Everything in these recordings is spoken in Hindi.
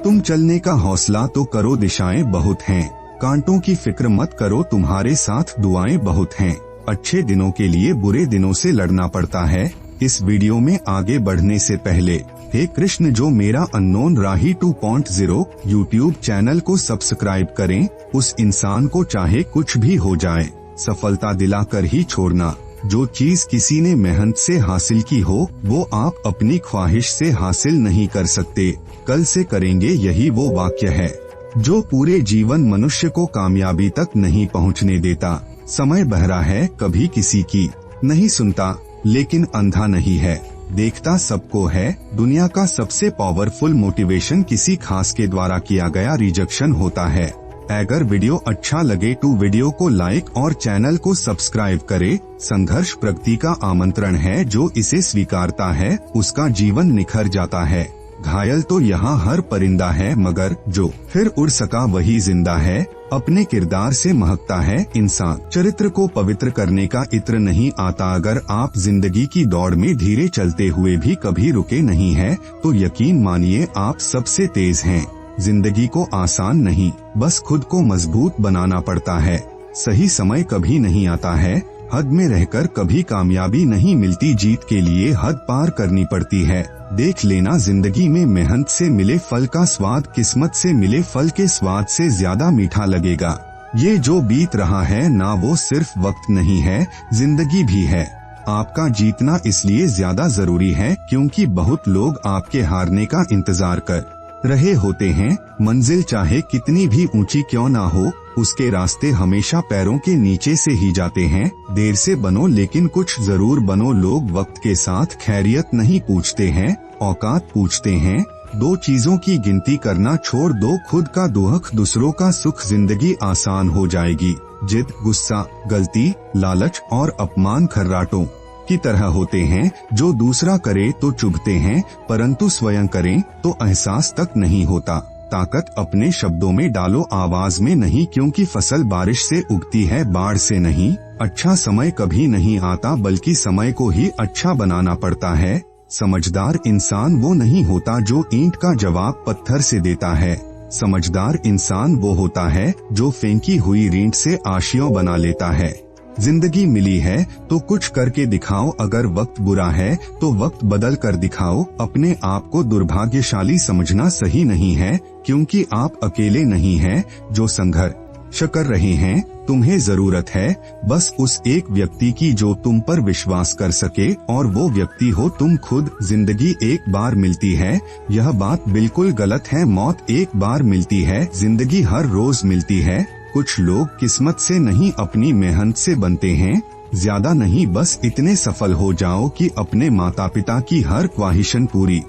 तुम चलने का हौसला तो करो, दिशाएं बहुत हैं। कांटों की फिक्र मत करो, तुम्हारे साथ दुआएं बहुत हैं। अच्छे दिनों के लिए बुरे दिनों से लड़ना पड़ता है। इस वीडियो में आगे बढ़ने से पहले, हे कृष्ण, जो मेरा अननोन राही 2.0 यूट्यूब चैनल को सब्सक्राइब करें। उस इंसान को चाहे कुछ भी हो जाए, सफलता दिलाकर ही छोड़ना। जो चीज किसी ने मेहनत से हासिल की हो, वो आप अपनी ख्वाहिश से हासिल नहीं कर सकते, कल से करेंगे, यही वो वाक्य है जो पूरे जीवन मनुष्य को कामयाबी तक नहीं पहुंचने देता। समय बहरा है, कभी किसी की नहीं सुनता, लेकिन अंधा नहीं है, देखता सबको है। दुनिया का सबसे पावरफुल मोटिवेशन किसी खास के द्वारा किया गया रिजेक्शन होता है। अगर वीडियो अच्छा लगे तो वीडियो को लाइक और चैनल को सब्सक्राइब करे। संघर्ष प्रगति का आमंत्रण है, जो इसे स्वीकारता है उसका जीवन निखर जाता है। घायल तो यहाँ हर परिंदा है, मगर जो फिर उड़ सका वही जिंदा है। अपने किरदार से महकता है इंसान। चरित्र को पवित्र करने का इत्र नहीं आता। अगर आप जिंदगी की दौड़ में धीरे चलते हुए भी कभी रुके नहीं है, तो यकीन मानिए आप सबसे तेज हैं। जिंदगी को आसान नहीं, बस खुद को मजबूत बनाना पड़ता है। सही समय कभी नहीं आता है, हद में रहकर कभी कामयाबी नहीं मिलती। जीत के लिए हद पार करनी पड़ती है। देख लेना, जिंदगी में मेहनत से मिले फल का स्वाद किस्मत से मिले फल के स्वाद से ज्यादा मीठा लगेगा। ये जो बीत रहा है ना, वो सिर्फ वक्त नहीं है, जिंदगी भी है। आपका जीतना इसलिए ज्यादा जरूरी है क्योंकि बहुत लोग आपके हारने का इंतजार कर रहे होते हैं। मंजिल चाहे कितनी भी ऊंची क्यों ना हो, उसके रास्ते हमेशा पैरों के नीचे से ही जाते हैं। देर से बनो लेकिन कुछ जरूर बनो। लोग वक्त के साथ खैरियत नहीं पूछते हैं, औकात पूछते हैं। दो चीजों की गिनती करना छोड़ दो, खुद का दुख दूसरों का सुख, जिंदगी आसान हो जाएगी। जिद, गुस्सा, गलती, लालच और अपमान खर्राटों की तरह होते हैं, जो दूसरा करे तो चुभते हैं, परंतु स्वयं करें तो एहसास तक नहीं होता। ताकत अपने शब्दों में डालो, आवाज में नहीं, क्योंकि फसल बारिश से उगती है, बाढ़ से नहीं। अच्छा समय कभी नहीं आता, बल्कि समय को ही अच्छा बनाना पड़ता है। समझदार इंसान वो नहीं होता जो ईंट का जवाब पत्थर से देता है। समझदार इंसान वो होता है जो फेंकी हुई ईंट से आशियों बना लेता है। जिंदगी मिली है तो कुछ करके दिखाओ। अगर वक्त बुरा है तो वक्त बदल कर दिखाओ। अपने आप को दुर्भाग्यशाली समझना सही नहीं है, क्योंकि आप अकेले नहीं हैं जो संघर्ष कर रहे हैं। तुम्हें जरूरत है बस उस एक व्यक्ति की जो तुम पर विश्वास कर सके, और वो व्यक्ति हो तुम खुद। जिंदगी एक बार मिलती है, यह बात बिल्कुल गलत है। मौत एक बार मिलती है, जिंदगी हर रोज मिलती है। कुछ लोग किस्मत से नहीं, अपनी मेहनत से बनते हैं। ज्यादा नहीं, बस इतने सफल हो जाओ कि अपने माता पिता की हर ख्वाहिशन पूरी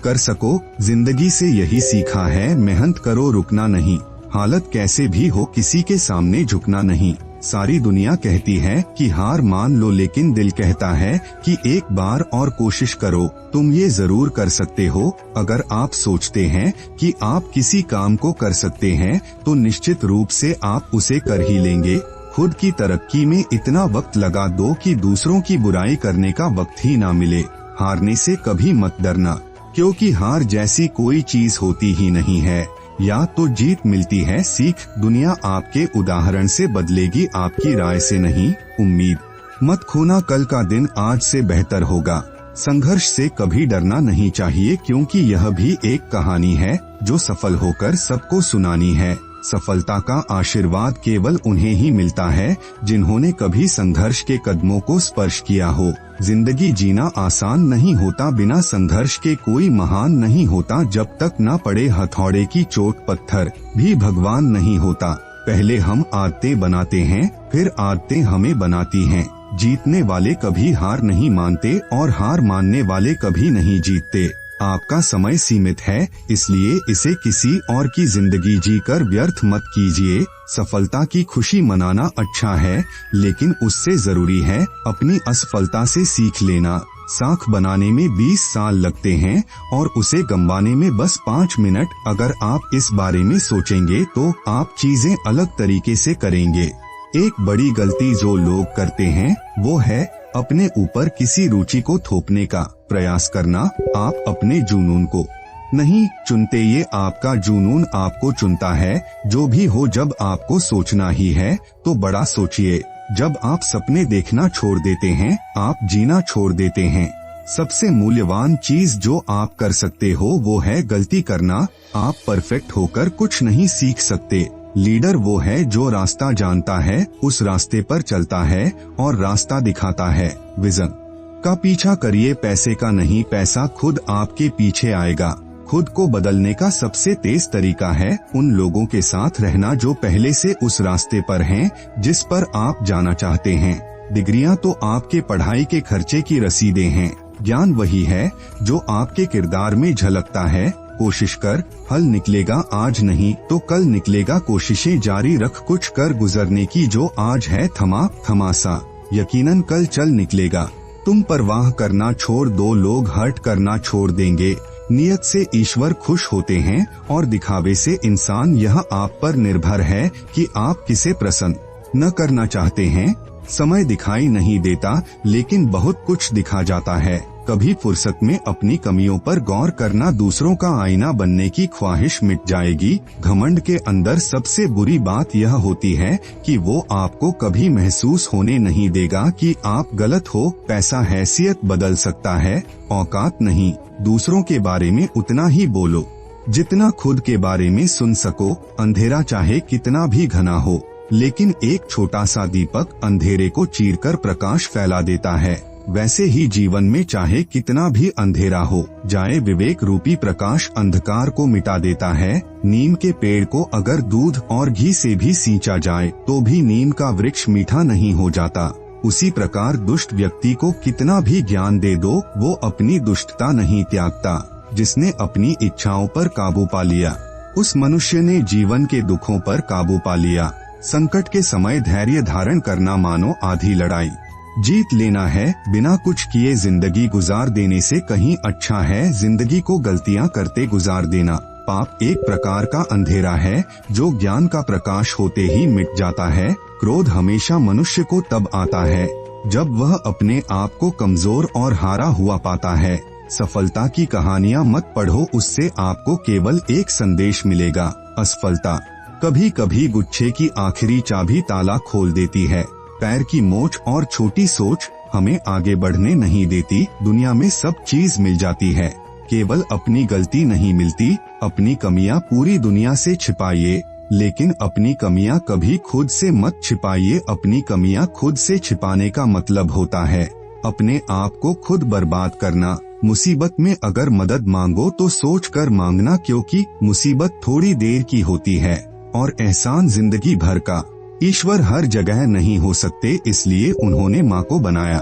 कर सको। जिंदगी से यही सीखा है, मेहनत करो, रुकना नहीं। हालत कैसे भी हो, किसी के सामने झुकना नहीं। सारी दुनिया कहती है कि हार मान लो, लेकिन दिल कहता है कि एक बार और कोशिश करो। तुम ये जरूर कर सकते हो। अगर आप सोचते हैं कि आप किसी काम को कर सकते हैं, तो निश्चित रूप से आप उसे कर ही लेंगे। खुद की तरक्की में इतना वक्त लगा दो कि दूसरों की बुराई करने का वक्त ही ना मिले। हारने से कभी मत डरना, क्योंकि हार जैसी कोई चीज होती ही नहीं है। या तो जीत मिलती है सीख। दुनिया आपके उदाहरण से बदलेगी, आपकी राय से नहीं। उम्मीद मत खोना, कल का दिन आज से बेहतर होगा। संघर्ष से कभी डरना नहीं चाहिए, क्योंकि यह भी एक कहानी है जो सफल होकर सबको सुनानी है। सफलता का आशीर्वाद केवल उन्हें ही मिलता है जिन्होंने कभी संघर्ष के कदमों को स्पर्श किया हो। जिंदगी जीना आसान नहीं होता, बिना संघर्ष के कोई महान नहीं होता। जब तक न पड़े हथौड़े की चोट, पत्थर भी भगवान नहीं होता। पहले हम आदतें बनाते हैं, फिर आदतें हमें बनाती हैं। जीतने वाले कभी हार नहीं मानते, और हार मानने वाले कभी नहीं जीतते। आपका समय सीमित है, इसलिए इसे किसी और की जिंदगी जीकर व्यर्थ मत कीजिए। सफलता की खुशी मनाना अच्छा है, लेकिन उससे जरूरी है अपनी असफलता से सीख लेना। साख बनाने में 20 साल लगते हैं और उसे गंवाने में बस 5 मिनट। अगर आप इस बारे में सोचेंगे तो आप चीजें अलग तरीके से करेंगे। एक बड़ी गलती जो लोग करते हैं वो है अपने ऊपर किसी रुचि को थोपने का प्रयास करना। आप अपने जुनून को नहीं चुनते, ये आपका जुनून आपको चुनता है। जो भी हो, जब आपको सोचना ही है तो बड़ा सोचिए। जब आप सपने देखना छोड़ देते हैं, आप जीना छोड़ देते हैं। सबसे मूल्यवान चीज जो आप कर सकते हो वो है गलती करना। आप परफेक्ट होकर कुछ नहीं सीख सकते। लीडर वो है जो रास्ता जानता है, उस रास्ते पर चलता है और रास्ता दिखाता है। विजन का पीछा करिए, पैसे का नहीं, पैसा खुद आपके पीछे आएगा। खुद को बदलने का सबसे तेज तरीका है उन लोगों के साथ रहना जो पहले से उस रास्ते पर हैं जिस पर आप जाना चाहते हैं। डिग्रियां तो आपके पढ़ाई के खर्चे की रसीदें हैं, ज्ञान वही है जो आपके किरदार में झलकता है। कोशिश कर, हल निकलेगा आज नहीं तो कल निकलेगा। कोशिशें जारी रख, कुछ कर गुजरने की, जो आज है थमासा यकीनन कल चल निकलेगा। तुम परवाह करना छोड़ दो, लोग हर्ट करना छोड़ देंगे। नियत से ईश्वर खुश होते हैं और दिखावे से इंसान। यह आप पर निर्भर है कि आप किसे प्रसन्न न करना चाहते हैं। समय दिखाई नहीं देता लेकिन बहुत कुछ दिखा जाता है। कभी फुर्सत में अपनी कमियों पर गौर करना, दूसरों का आईना बनने की ख्वाहिश मिट जाएगी। घमंड के अंदर सबसे बुरी बात यह होती है कि वो आपको कभी महसूस होने नहीं देगा कि आप गलत हो। पैसा हैसियत बदल सकता है, औकात नहीं। दूसरों के बारे में उतना ही बोलो जितना खुद के बारे में सुन सको। अंधेरा चाहे कितना भी घना हो, लेकिन एक छोटा सा दीपक अंधेरे को चीरकर प्रकाश फैला देता है। वैसे ही जीवन में चाहे कितना भी अंधेरा हो जाए, विवेक रूपी प्रकाश अंधकार को मिटा देता है। नीम के पेड़ को अगर दूध और घी से भी सींचा जाए तो भी नीम का वृक्ष मीठा नहीं हो जाता। उसी प्रकार दुष्ट व्यक्ति को कितना भी ज्ञान दे दो, वो अपनी दुष्टता नहीं त्यागता। जिसने अपनी इच्छाओं पर काबू पा लिया, उस मनुष्य ने जीवन के दुखों पर काबू पा लिया। संकट के समय धैर्य धारण करना मानो आधी लड़ाई जीत लेना है। बिना कुछ किए जिंदगी गुजार देने से कहीं अच्छा है जिंदगी को गलतियां करते गुजार देना। पाप एक प्रकार का अंधेरा है जो ज्ञान का प्रकाश होते ही मिट जाता है। क्रोध हमेशा मनुष्य को तब आता है जब वह अपने आप को कमजोर और हारा हुआ पाता है। सफलता की कहानियां मत पढ़ो, उससे आपको केवल एक संदेश मिलेगा, असफलता। कभी कभी गुच्छे की आखिरी चाबी ताला खोल देती है। पैर की मोच और छोटी सोच हमें आगे बढ़ने नहीं देती। दुनिया में सब चीज मिल जाती है, केवल अपनी गलती नहीं मिलती। अपनी कमियां पूरी दुनिया से छिपाइए, लेकिन अपनी कमियां कभी खुद से मत छिपाइए। अपनी कमियां खुद से छिपाने का मतलब होता है अपने आप को खुद बर्बाद करना। मुसीबत में अगर मदद मांगो तो सोच कर मांगना, क्योंकि मुसीबत थोड़ी देर की होती है और एहसान जिंदगी भर का। ईश्वर हर जगह नहीं हो सकते, इसलिए उन्होंने माँ को बनाया।